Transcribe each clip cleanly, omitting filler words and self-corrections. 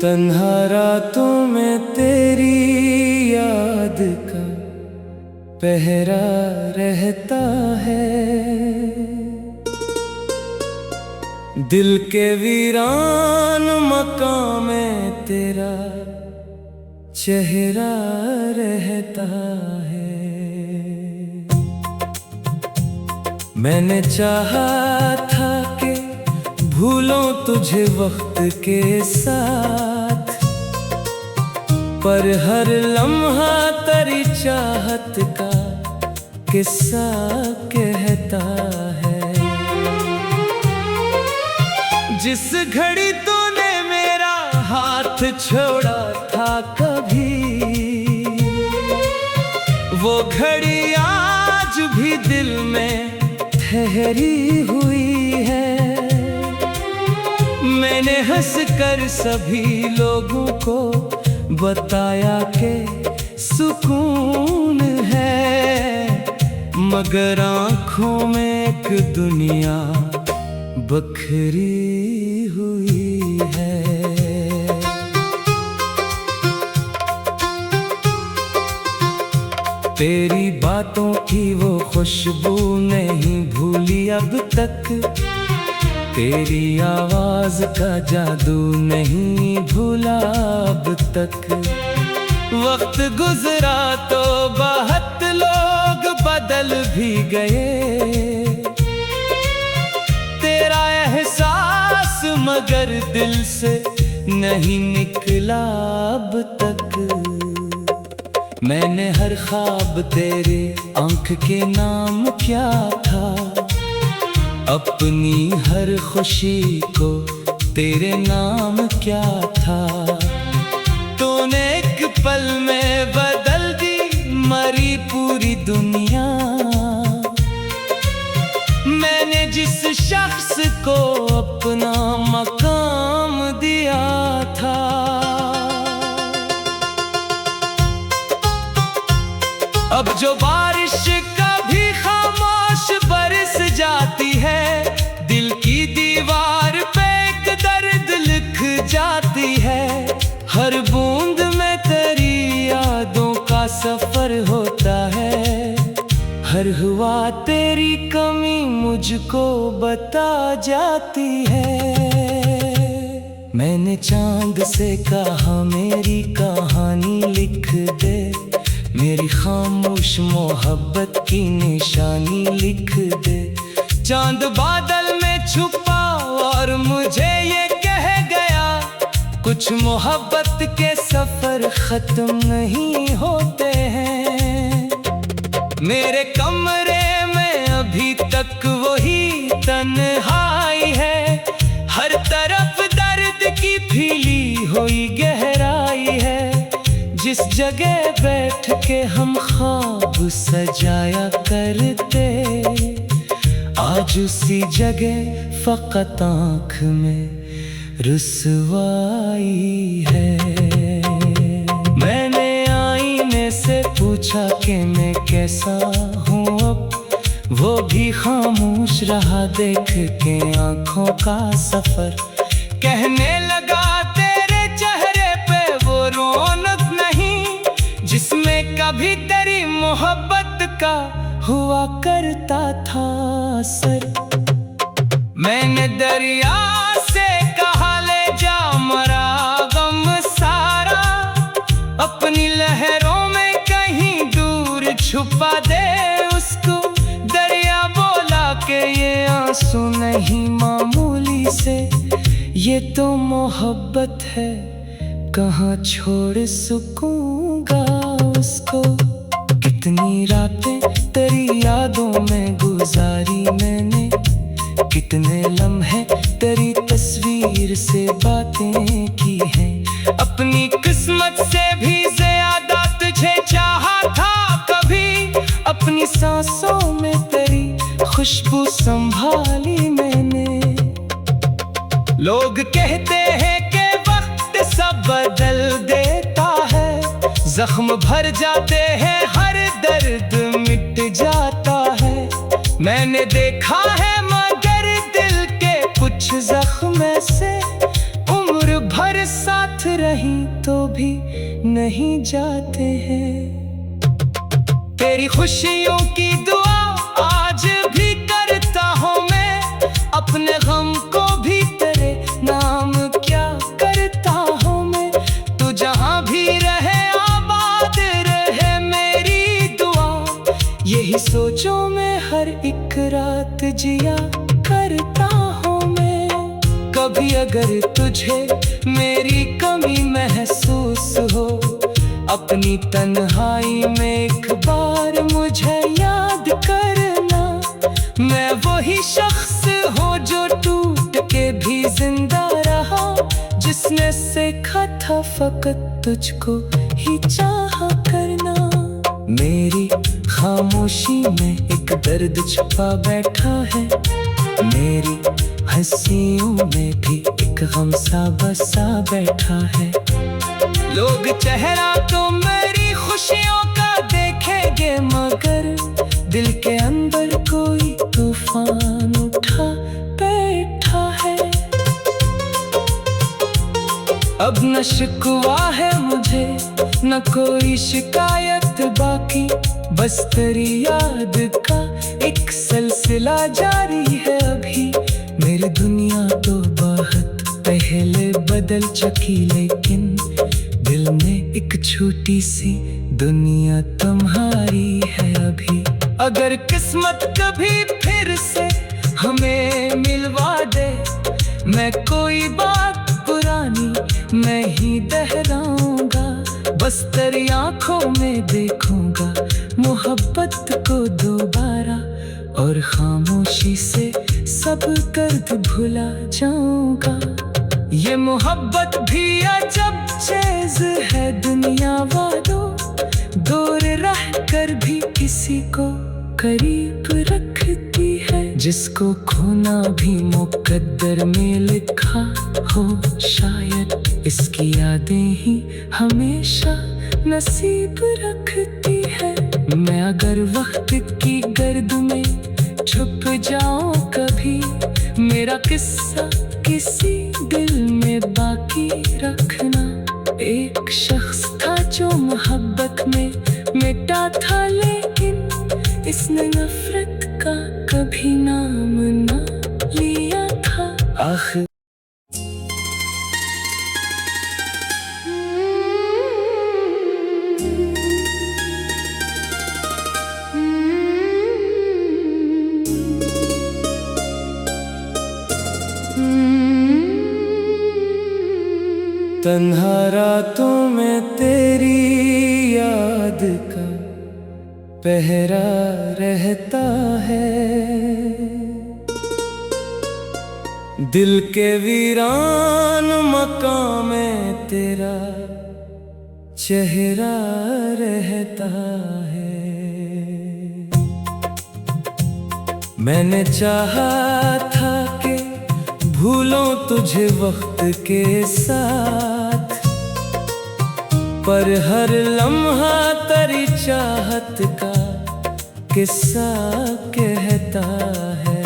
तन्हा रातों में तेरी याद का पहरा रहता है। दिल के वीरान मकान में तेरा चेहरा रहता है। मैंने चाहा था कि भूलों तुझे वक्त के साथ, पर हर लम्हा तेरी चाहत का किस्सा कहता है। जिस घड़ी तूने मेरा हाथ छोड़ा था कभी, वो घड़ी आज भी दिल में ठहरी हुई है। मैंने हंसकर सभी लोगों को बताया कि सुकून है, मगर आँखों में एक दुनिया बखरी हुई है। तेरी बातों की वो खुशबू नहीं भूली अब तक, तेरी आवाज का जादू नहीं भूला अब तक। वक्त गुजरा तो बहुत लोग बदल भी गए, तेरा एहसास मगर दिल से नहीं निकला अब तक। मैंने हर ख्वाब तेरे आँख के नाम क्या था, अपनी हर खुशी को तेरे नाम क्या था। तूने एक पल में बदल दी मरी पूरी दुनिया। मैंने जिस शख्स को अपना मकाम दिया था, अब जो बारिश कभी खामोश बरस जाती है, दिल की दीवार पे एक दर्द लिख जाती है। हर बूंद में तेरी यादों का सफर होता है, हर हुआ तेरी कमी मुझको बता जाती है। मैंने चांद से कहा मेरी कहानी लिख दे, मेरी खामोश मोहब्बत की निशानी लिख दे। चांद बादल में छुपा और मुझे ये कह गया, कुछ मोहब्बत के सफर खत्म नहीं होते हैं। मेरे कमरे में अभी तक वही तन्हाई है, हर तरफ दर्द की फैली हुई गहराई है। जिस जगह बैठ के हम ख्वाब सजाया करते, आज उसी जगह फकत आँख में रुसवाई है। मैंने आईने से पूछा कि मैं कैसा हूँ अब, वो भी खामोश रहा देख के आँखों का सफर। कहने लगा तेरे चेहरे पे वो रौनक नहीं जिसमें कभी तेरी मोहब्बत का हुआ करता था असर। मैंने दरिया से कहा ले जा मरा गम सारा, अपनी लहरों में कहीं दूर छुपा दे उसको। दरिया बोला कि ये आंसू नहीं मामूली से, ये तो मोहब्बत है, कहाँ छोड़ सकूंगा उसको। कितनी रातें तेरी यादों में गुजारी मैंने, कितने लम्हे तेरी तस्वीर से बातें की हैं। अपनी किस्मत से भी ज्यादा तुझे चाहा था कभी, अपनी सांसों में तेरी खुशबू संभाली मैंने। लोग कहते हैं कि वक्त सब बदल देता है, जख्म भर जाते हैं हर दर्द मिट जाता है। मैंने देखा है मगर दिल के कुछ जख्म से उम्र भर साथ रही तो भी नहीं जाते हैं। तेरी खुशियों की दुआ आज भी करता हूँ मैं, अपने गम को भी तेरे नाम क्या करता हूँ मैं। तू जहाँ भी रहे आबाद रहे मेरी दुआ, यही सोचों में हर एक रात जिया करता हूँ मैं। कभी अगर तुझे मेरी कमी महसूस हो, अपनी तन्हाई में एक बार मुझे याद करना। मैं वही शख्स हूँ जो टूट के भी जिंदा रहा, जिसने सीखा था फकत तुझको ही चाहा करना। मेरी खामोशी में एक दर्द छुपा बैठा है, मेरी हंसियों में भी एक गम सा बसा बैठा है। लोग चेहरा तो मेरी खुशियों का देखेंगे, मगर दिल के अंदर कोई तूफान उठा बैठा है। अब न शिकवा है मुझे न कोई शिकायत बाकी, बस तेरी याद का एक सिलसिला जारी है अभी। मेरी दुनिया तो बहुत पहले बदल चुकी, लेकिन दिल में एक छोटी सी दुनिया तुम्हारी है अभी। अगर किस्मत कभी फिर से हमें मिलवा दे, मैं कोई बात पुरानी नहीं दोहराऊंगा, बस तेरी आंखों में देखूंगा मोहब्बत को दोबारा, और खामोशी से सब दर्द भुला जाऊंगा। ये मोहब्बत भी अजब चीज है दुनिया वालों, दूर रह कर भी किसी को करीब रखती है। जिसको खोना भी मुकद्दर में लिखा हो, शायद इसकी यादें ही हमेशा नसीब रखती है। मैं अगर वक्त की गर्द में छुप जाऊं कभी, मेरा किस्सा किसी दिल में बाकी रखना। एक शख्स था जो मोहब्बत में मिटा था, लेकिन इसने नफरत का कभी नाम ना लिया था। आखिर तन्हा रातों में तेरी याद का पहरा रहता है, दिल के वीरान मकान में तेरा चेहरा रहता है। मैंने चाहा था कि भूलों तुझे वक्त के साथ, पर हर लम्हा तेरी चाहत का किस्सा कहता है।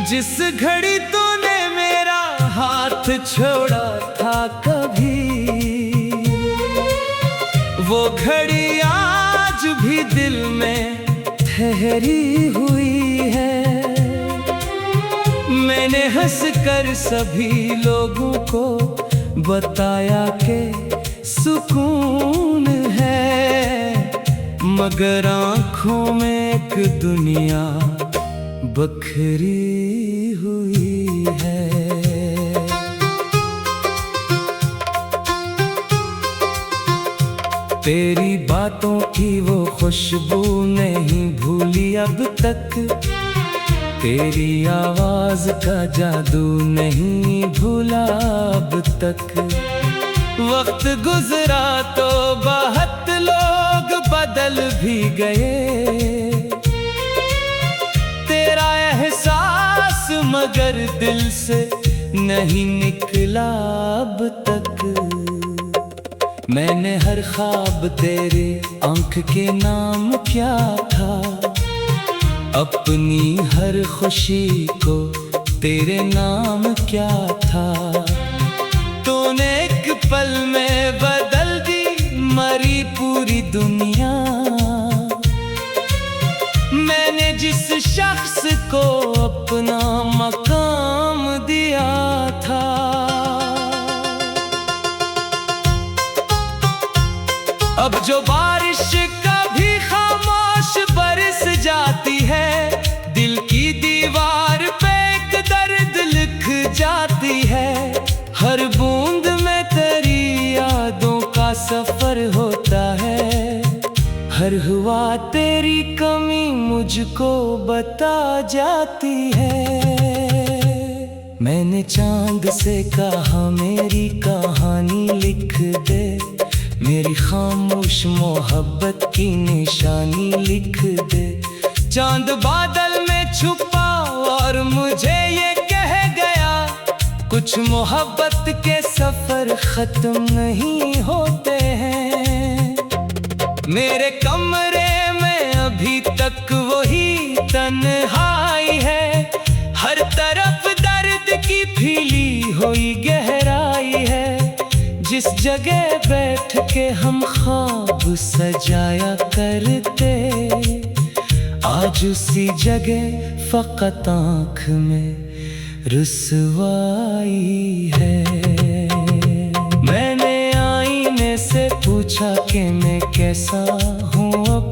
जिस घड़ी तूने मेरा हाथ छोड़ा था कभी, वो घड़ी आज भी दिल में ठहरी हुई है। मैंने हंसकर सभी लोगों को बताया कि सुकून है, मगर आँखों में एक दुनिया बखरी हुई है। तेरी बातों की वो खुशबू नहीं भूली अब तक, तेरी आवाज का जादू नहीं भूला अब तक। वक्त गुजरा तो बहुत लोग बदल भी गए, तेरा एहसास मगर दिल से नहीं निकला अब तक। मैंने हर ख्वाब तेरे आंख के नाम क्या था, अपनी हर खुशी को तेरे नाम क्या था। तूने एक पल में बदल दी मरी पूरी दुनिया। मैंने जिस शख्स को अपना मकाम दिया था। अब जो बारिश कभी खामोश बरस जाती है, दिल की दीवार पे एक दर्द लिख जाती है। हर बूंद में तेरी यादों का सफर होता है। हर हुआ तेरी कमी मुझको बता जाती है। मैंने चांद से कहा मेरी कहानी लिख दे, मेरी खामोश मोहब्बत की निशानी लिख दे। चांद बादल में छुपा और मुझे ये कह गया, कुछ मोहब्बत के सफर खत्म नहीं होते हैं। मेरे कमरे में अभी तक वही तन्हाई है, हर तरफ दर्द की फैली हुई गहराई है। जिस जगह बैठ के हम ख्वाब सजाया करते, आज उसी जगह फकत आँख में रुसवाई है। मैंने आईने से पूछा कि मैं कैसा हूँ अब,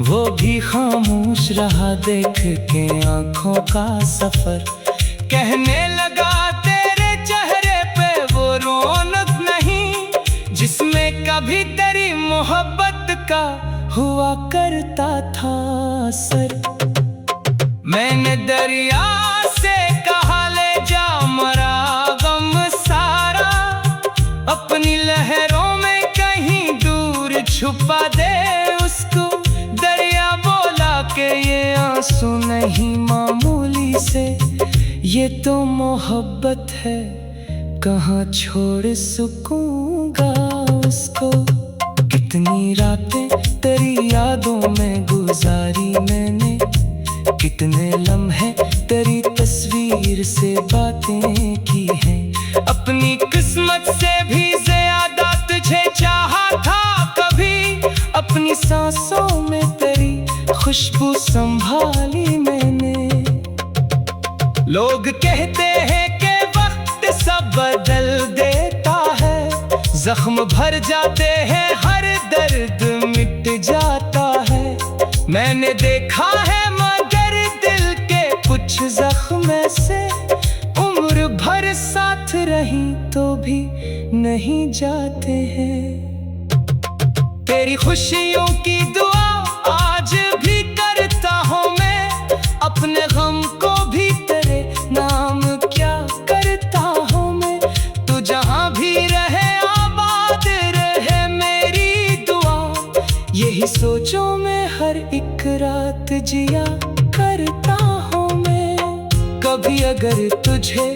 वो भी खामोश रहा देख के आँखों का सफर। कहने लगा तेरे चेहरे पे वो रौनक नहीं जिसमें कभी तेरी मोहब्बत का हुआ करता था असर। मैंने दरिया से कहा ले जा मरा गम सारा, अपनी लहरों में कहीं दूर छुपा दे उसको। दरिया बोला कि ये आंसू नहीं मामूली से, ये तो मोहब्बत है, कहाँ छोड़ सकूंगा उसको। कितनी रातें तेरी यादों में गुजारी मैंने, कितने लम्हे तेरी तस्वीर से बातें की हैं। अपनी किस्मत से भी ज्यादा तुझे चाहा था कभी, अपनी सांसों में तेरी खुशबू संभाली मैंने। लोग कहते हैं कि वक्त सब बदल देता है, जख्म भर जाते हैं हर दर्द मिट जाता है। मैंने देखा है मगर दिल के कुछ जख्म से उम्र भर साथ रही तो भी नहीं जाते हैं। तेरी खुशियों की दुआ आज भी करता हूँ मैं, अपने गम को भी तेरे नाम क्या करता हूँ मैं। तू जहाँ भी रहे आबाद रहे मेरी दुआ, यही सोचों में हर एक रात जिया करता हूँ मैं। कभी अगर तुझे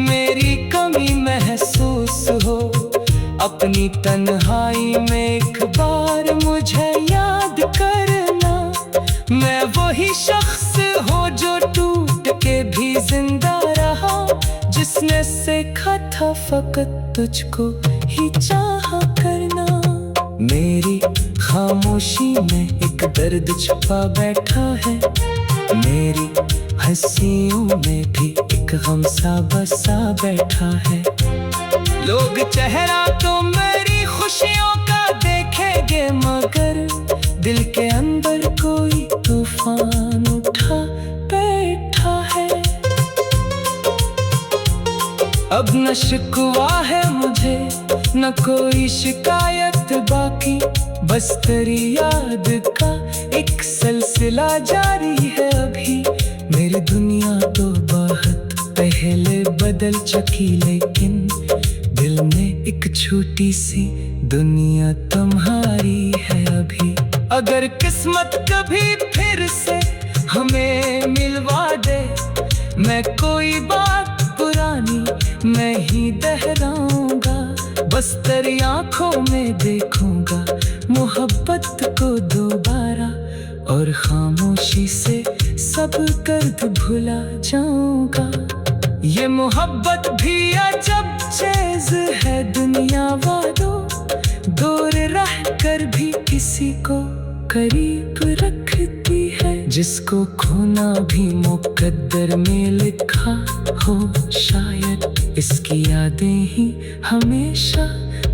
मेरी कमी महसूस हो, अपनी तन्हाई में एक बार मुझे याद करना। मैं वही शख्स हूँ जो टूट के भी जिंदा रहा, जिसने सीखा था फकत तुझको ही चाहा करना। मेरी खामोशी में एक दर्द छुपा बैठा है, मेरी हंसियों में भी एक गम सा बसा बैठा है। लोग चेहरा तो मेरी खुशियों का देखेंगे, मगर दिल के अंदर कोई तूफान उठा बैठा है। अब न शिकवा है मुझे न कोई शिकायत बाकी, बस तेरी याद का एक सिलसिला जारी है अभी। मेरी दुनिया तो बहुत पहले बदल चुकी, लेकिन दिल में एक छोटी सी दुनिया तुम्हारी है अभी। अगर किस्मत कभी फिर से हमें मिलवा दे, मैं कोई बात पुरानी मैं ही दोहराऊंगा। बस तेरी आंखों में देखूंगा मोहब्बत को दोबारा, और खामोशी से सब कर्द भुला जाऊंगा। ये मोहब्बत भी अजब चीज है दुनिया वालों, दूर रह कर भी किसी को करीब रखती है। जिसको खोना भी मुकद्दर में लिखा हो, शायद इसकी यादें ही हमेशा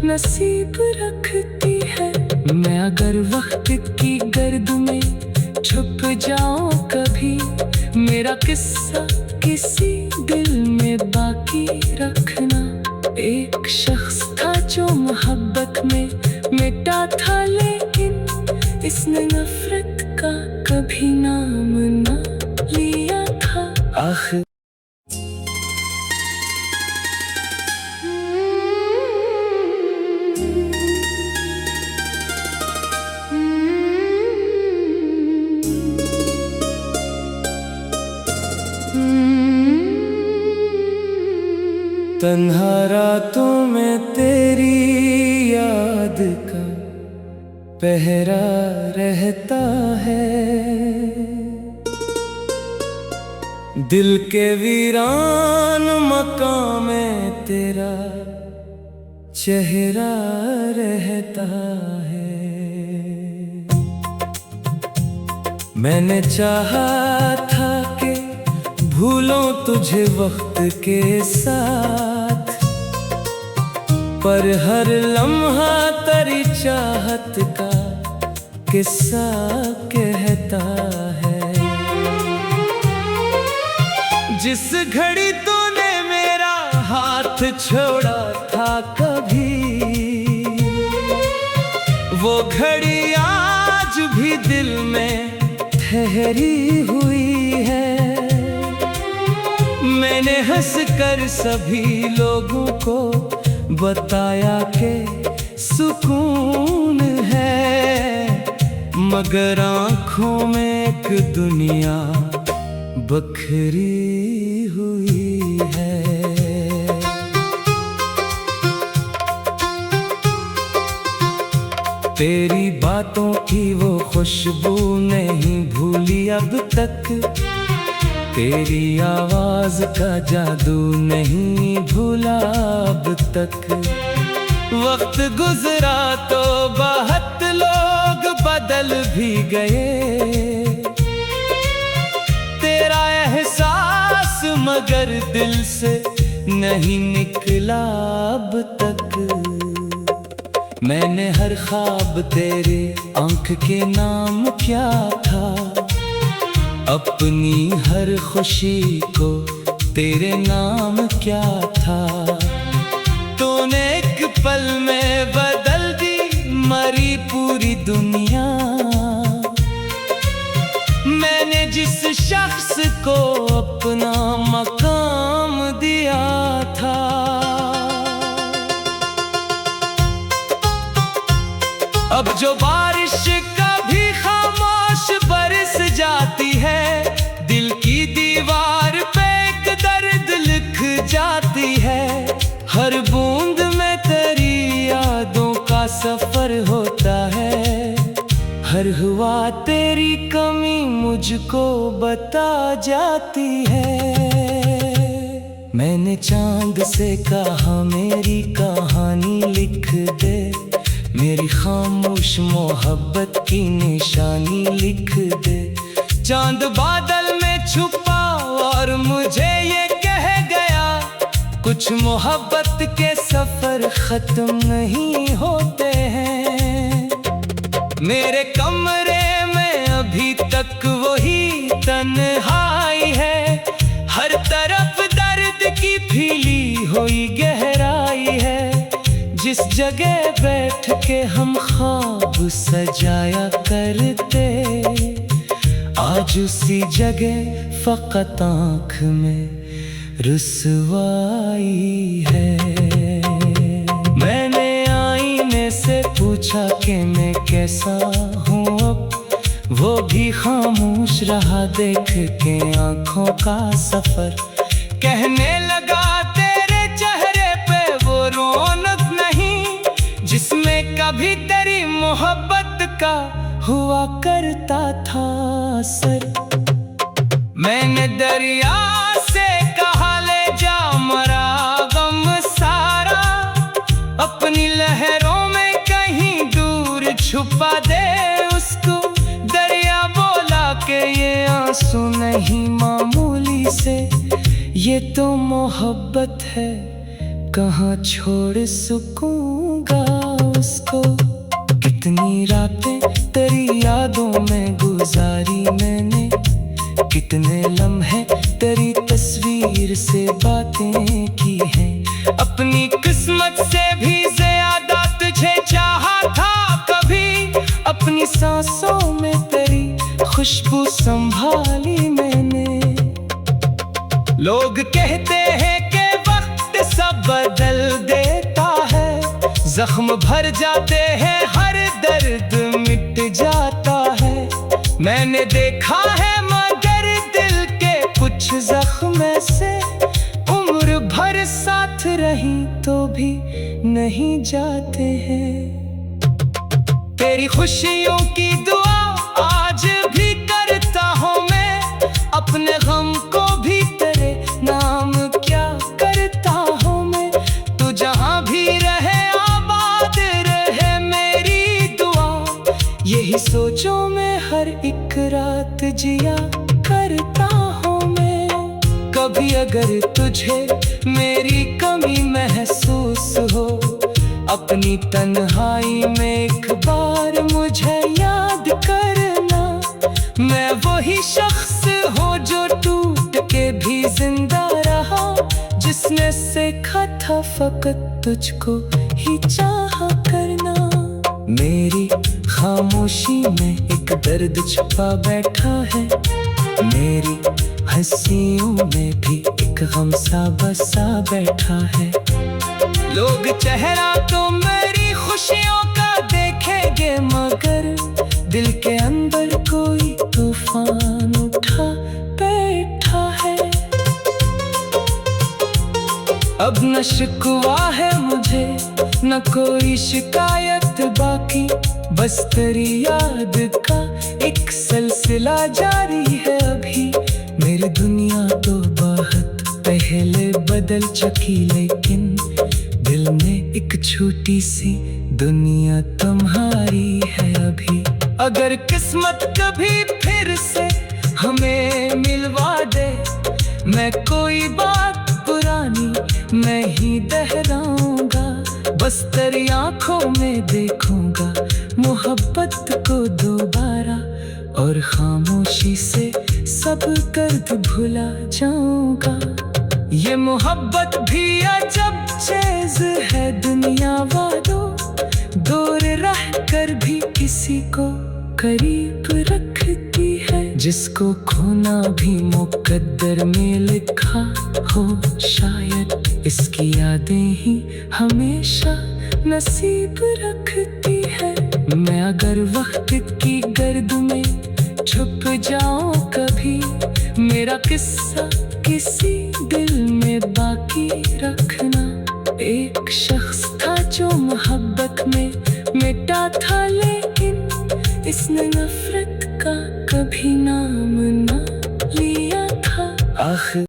नसीब रखती है। मैं अगर वक्त की गर्द में छुप जाऊं कभी, मेरा किस्सा किसी दिल में बाकी रखना। एक शख्स था जो मोहब्बत में मिटा था, लेकिन इसने नफरत का कभी नाम ना लिया था। आखिर तन्हा रातों में तेरी याद का पहरा रहता है, दिल के वीरान मकान में तेरा चेहरा रहता है। मैंने चाहा था कि भूलों तुझे वक्त के साथ, पर हर लम्हा तेरी चाहत का किस्सा कहता है। जिस घड़ी तूने मेरा हाथ छोड़ा था कभी, वो घड़ी आज भी दिल में ठहरी हुई है। मैंने हंस कर सभी लोगों को बताया कि सुकून है, मगर आँखों में एक दुनिया बखरी हुई है। तेरी बातों की वो खुशबू नहीं भूली अब तक, तेरी आवाज का जादू नहीं भूला अब तक। वक्त गुजरा तो बहुत लोग बदल भी गए, तेरा एहसास मगर दिल से नहीं निकला अब तक। मैंने हर ख्वाब तेरे आंख के नाम क्या था, अपनी हर खुशी को तेरे नाम क्या था। तूने एक पल में बदल दी मरी पूरी दुनिया। मैंने जिस शख्स को अपना मकाम दिया था, अब जो बारिश कभी खामोश बरस जाती है, दिल की दीवार पे एक दर्द लिख जाती है। हर बूंद में तेरी यादों का सफर होता है, हर हुआ तेरी कमी मुझको बता जाती है। मैंने चांद से कहा मेरी कहानी लिख दे, मेरी खामोश मोहब्बत की निशानी लिख दे। चांद बादल में छुपा और मुझे ये कह गया, कुछ मोहब्बत के सफर खत्म नहीं होते हैं। मेरे कमरे में अभी तक वही तन्हाई है, हर तरफ दर्द की फीली हुई गहराई है। जिस जगह बैठ के हम ख्वाब सजाया करते, आज उसी जगह फकत आँख में रुसवाई है। मैंने आईने से पूछा कि मैं कैसा हूँ अब, वो भी खामोश रहा देख के आँखों का सफर। कहने लगा तेरे चेहरे पे वो रौनक नहीं जिसमें कभी तेरी मोहब्बत का हुआ करता था असर। मैंने दरिया से कहा ले जा से, ये तो मोहब्बत है, कहाँ छोड़ सकूंगा उसको। कितनी रातें तेरी यादों में गुजारी मैंने, कितने लम्हे तेरी तस्वीर से बातें की हैं। अपनी किस्मत से भी ज्यादा तुझे चाहा था कभी, अपनी सांसों में तेरी खुशबू संभाली मैंने। लोग कहते हैं कि वक्त सब बदल देता है, जख्म भर जाते हैं, हर दर्द मिट जाता है। मैंने देखा है मगर दिल के कुछ जख्म से, उम्र भर साथ रही तो भी नहीं जाते हैं। तेरी खुशियों की दुआ आज भी करता हूँ मैं, अपने गम को भी तेरे नाम क्या करता हूँ मैं। तू जहाँ भी रहे आबाद रहे मेरी दुआ, यही सोचों में हर एक रात जिया करता हूँ मैं। कभी अगर तुझे मेरी कमी महसूस हो, अपनी तन्हाई में एक बार मुझे याद करना। मैं वही शख्स हूँ जो टूट के भी जिंदा रहा, जिसने सीखा था फकत तुझको ही चाहा करना। मेरी खामोशी में एक दर्द छुपा बैठा है, मेरी हंसियों में भी एक गम सा बसा बैठा है। लोग चेहरा तो मेरी खुशियों का देखेंगे, मगर दिल के अंदर कोई तूफान उठा बैठा है। अब न शिकवा है मुझे, न कोई शिकायत बाकी, बस तेरी याद का एक सिलसिला जारी है अभी। मेरी दुनिया तो बहुत पहले बदल चुकी, लेकिन दिल में एक छोटी सी दुनिया तुम्हारी है अभी। अगर किस्मत कभी फिर से हमें मिलवा दे, मैं कोई बात पुरानी नहीं दोहराऊंगा, बस तेरी आंखों में देखूंगा मोहब्बत को दोबारा, और खामोशी से सब दर्द भुला जाऊंगा। ये मोहब्बत भी अजब चीज है दुनिया वालों, दूर रह कर भी किसी को करीब रखती है। जिसको खोना भी मुकद्दर में लिखा हो, शायद इसकी यादें ही हमेशा नसीब रखती है। मैं अगर वक्त की गर्द में छुप जाऊं कभी, मेरा किस्सा किसी दिल में बाकी रखना। एक शख्स था जो मोहब्बत में मिटा था, लेकिन इसने नफरत का कभी नाम ना लिया था। आखिर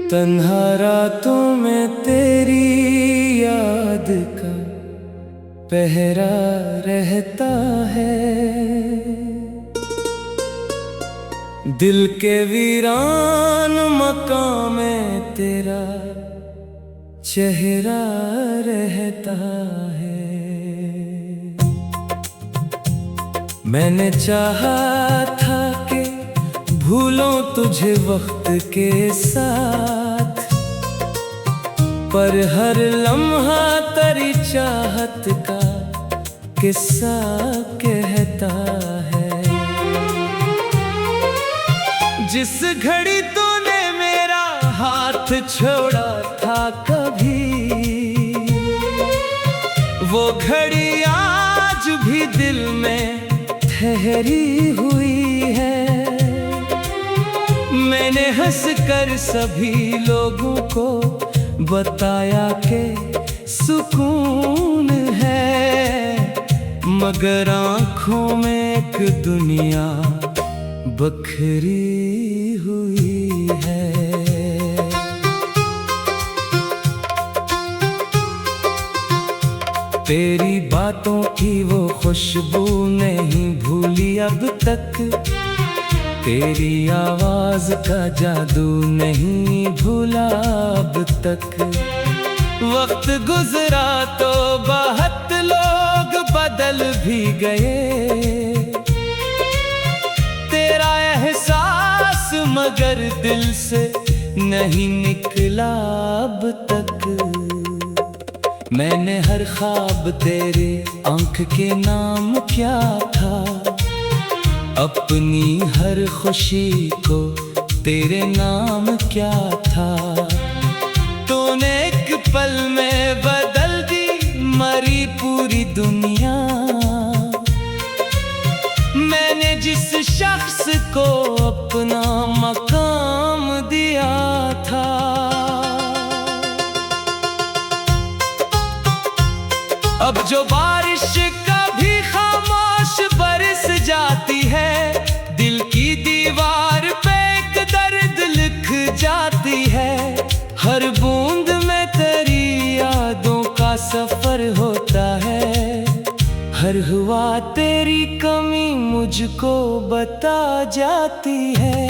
तन्हा रातों में तेरी याद का पहरा रहता है, दिल के वीरान मकान में तेरा चेहरा रहता है। मैंने चाहा था कि भूलों तुझे वक्त के साथ, पर हर लम्हा तेरी चाहत का किस्सा कहता है। जिस घड़ी तूने मेरा हाथ छोड़ा था कभी, वो घड़ी आज भी दिल में ठहरी हुई है। मैंने हंसकर सभी लोगों को बताया कि सुकून है, मगर आँखों में एक दुनिया बखरी तेरी बातों की वो खुशबू नहीं भूली अब तक, तेरी आवाज का जादू नहीं भूला अब तक। वक्त गुजरा तो बहुत लोग बदल भी गए, तेरा एहसास मगर दिल से नहीं निकला अब तक। मैंने हर ख्वाब तेरे आंख के नाम क्या था, अपनी हर खुशी को तेरे नाम क्या था। तूने एक पल में बदल दी मरी पूरी दुनिया, मैंने जिस शख्स को अपना मकाम दिया था। अब जो बारिश कभी खामोश बरस जाती है, दिल की दीवार पे एक दर्द लिख जाती है। हर बूंद में तेरी यादों का सफर होता है, हर हुआ तेरी कमी मुझको बता जाती है।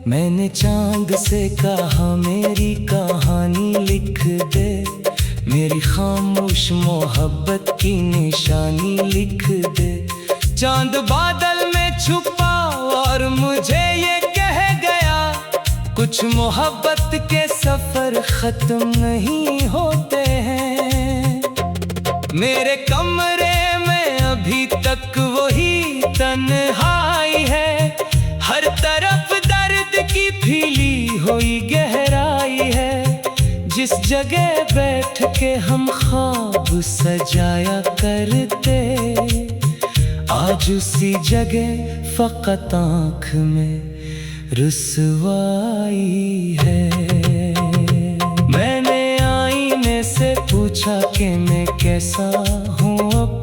मैंने चांद से कहा मेरी कहानी लिख दे, मेरी खामोश मोहब्बत की निशानी लिख दे। चांद बादल में छुपा और मुझे ये कह गया, कुछ मोहब्बत के सफर खत्म नहीं होते हैं। मेरे कमरे में अभी तक वही तन्हाई है, हर तरफ दर्द की फैली हुई गहराई है। जिस जगह बैठ के हम ख्वाब सजाया करते, आज उसी जगह फकत आँख में रुसवाई है। मैंने आईने से पूछा कि मैं कैसा हूँ अब,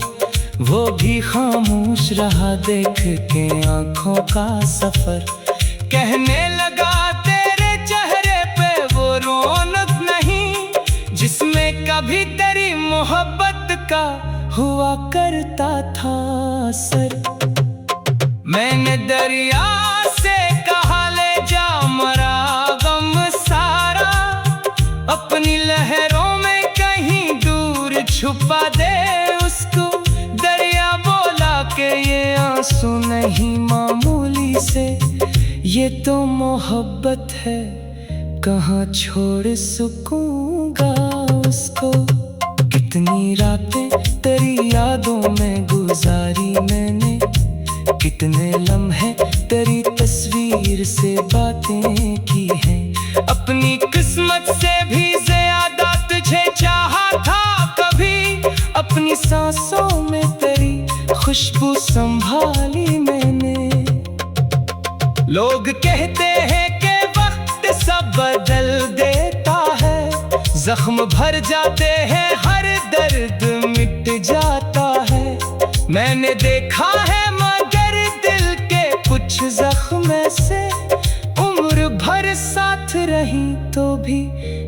वो भी खामोश रहा देख के आँखों का सफर। कहने लगा तेरे चेहरे पे वो रौनक नहीं जिसमें कभी तेरी मोहब्बत का हुआ करता था असर। मैंने दरिया से कहा ले जा मरा गम सारा, अपनी लहरों में कहीं दूर छुपा दे उसको। दरिया बोला कि ये आंसू नहीं मामूली से, ये तो मोहब्बत है, कहाँ छोड़ सकूंगा उसको। कितनी रातें तेरी यादों में गुजारी मैंने, कितने लम्हे तेरी तस्वीर से बातें की हैं। अपनी किस्मत से भी ज्यादा तुझे चाहा था कभी, अपनी सांसों में तेरी खुशबू संभाली मैंने। लोग कहते हैं कि वक्त सब बदल देता है, जख्म भर जाते हैं हर दर्द मिट जाता है। मैंने देखा है मगर दिल के कुछ जख्म से उम्र भर साथ रही तो भी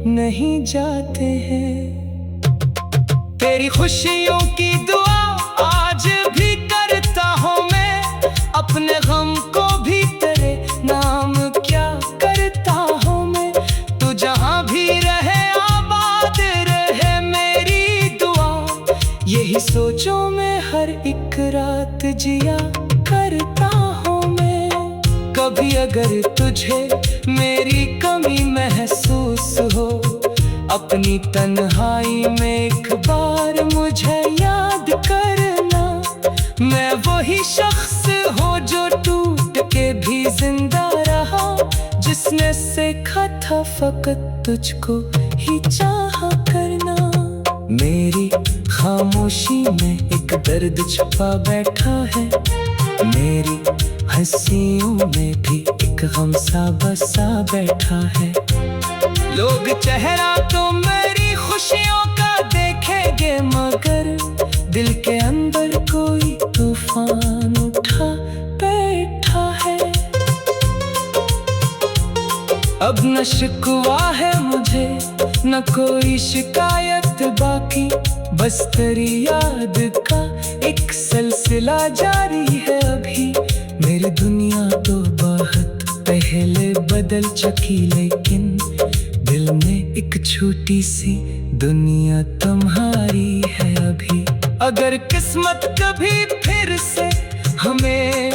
नहीं जाते हैं। तेरी खुशियों की दुआ आज भी करता हूँ मैं, अपने गम को भी तेरे नाम क्या करता हूँ मैं। तू जहाँ भी रहे आबाद रहे मेरी दुआ, यही सोचों में हर एक रात जिया करता हूँ मैं। कभी अगर तुझे मेरी कमी महसूस हो, अपनी तन्हाई में एक बार मुझे याद करना। मैं वही शख्स हूँ जो टूट के भी जिंदा रहा, जिसने सीखा था फकत तुझको ही चाहा करना। मेरी खामोशी में एक दर्द छुपा बैठा है, मेरी हंसियों में भी एक गम सा बसा बैठा है। लोग चेहरा तो मेरी खुशियों का देखेंगे मगर दिल के अंदर कोई तूफान उठा बैठा है। अब न शिकवा है मुझे न कोई शिकायत बाकी, बस तेरी याद का एक सिलसिला जारी है अभी। मेरी दुनिया तो बहुत पहले बदल चुकी, लेकिन दिल में एक छोटी सी दुनिया तुम्हारी है अभी। अगर किस्मत कभी फिर से हमें